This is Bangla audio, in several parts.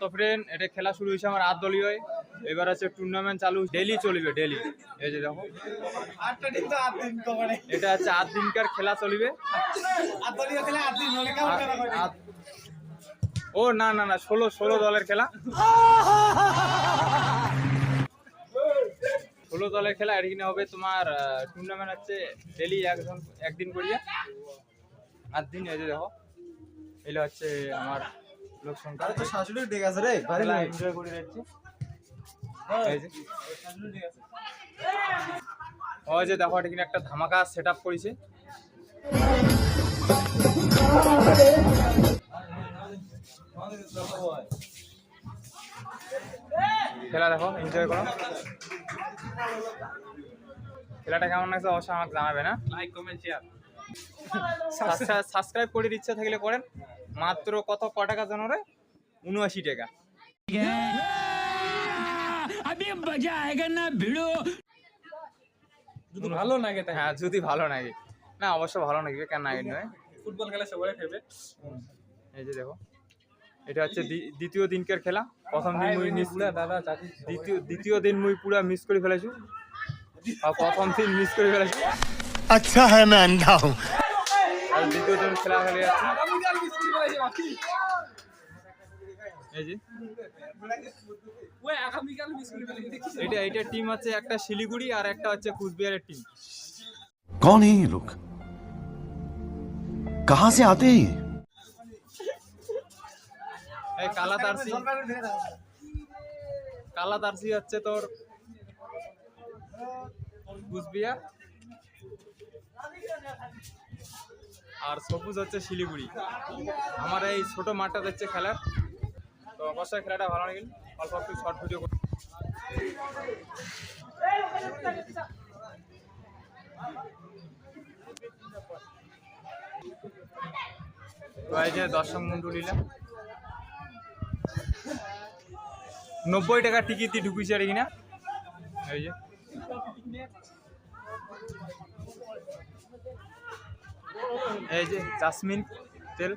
তো ফ্রেন্ড, এটা খেলা শুরু হয়েছে আমার 8 দলীয়। এবার আছে টুর্নামেন্ট চালু, ডেলি চলবে, ডেলি। এই যে দেখো, এটা হচ্ছে 8 দিনকার খেলা চলবে। ও না না না, 16 দলের খেলা, 16 দলের খেলা। এখানে হবে তোমার টুর্নামেন্ট হচ্ছে ডেলি একদিন করিয়া 8 দিন। এই যে দেখো, এগুলো হচ্ছে আমার লোক সংখ্যা। তো শাশুড়ি ডেকে আছে রে, ভালো এনজয় করে যাচ্ছি। এই যে ওই যে দেখো, এখানে একটা ধামাকা সেটআপ করেছে। খেলা দেখো, এনজয় করো। খেলাটা কেমন লাগছে অবশ্যই আমাকে জানাবে না। লাইক, কমেন্ট, শেয়ার, সাবস্ক্রাইব করে ইচ্ছা থাকলে করেন। মাত্র ক টাকা জানো রে? 79 টাকা। যদি ভালো লাগে, হ্যাঁ যদি ভালো লাগে, না অবশ্য ভালো লাগবে, কেন লাগে নয়। ফুটবল খেলা সবাই ফেভারিট। এই যে দেখো, এটা হচ্ছে দ্বিতীয় দিনকার খেলা। প্রথম দিন মুই মিস, দ্বিতীয় দিন মুই পুরা মিস করে ফেলেছি, আর প্রথম দিন মিস করে ফেলেছি। আচ্ছা হ্যাঁ, मैं अंधा हूं। আর দ্বিতীয় দিন খেলা খেলে যাচ্ছে। এই যে এটা টিম আছে, একটা শিলিগুড়ি আর একটা হচ্ছে কুচবিহারের টিম। कौन है ये लोग, कहां से आते हैं? এই কালাদার্সি হচ্ছে তোর কুচবিহার, আর সবুজ হচ্ছে শিলিগুড়ি। আমার এই ছোট মাঠটা হচ্ছে খেলার। তো অবশ্যই খেলাটা ভালো লাগে, অল্প একটু শর্ট ভিডিও করি। তো এই যে দর্শক মন্ডলীরা 90 টাকা টিকিট দিয়ে ঢুকিয়েছে আর কিনা। এই যে এই যে জাসমিন তেল।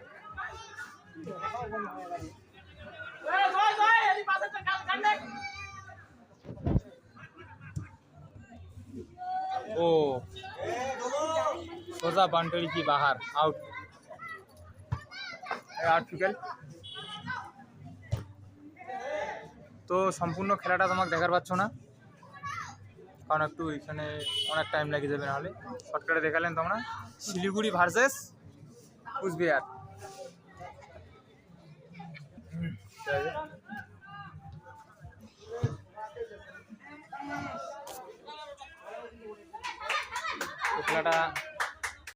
ও সোজা বান্টরি কি বাহার, আউট। তো সম্পূর্ণ খেলাটা তোমাকে দেখার পাচ্ছ না, কারণ একটু এখানে অনেক টাইম লেগে যাবে, নাহলে শর্টকাটে দেখালেন তোমরা। শিলিগুড়ি ভার্সেস কুচবিহার। খেলাটা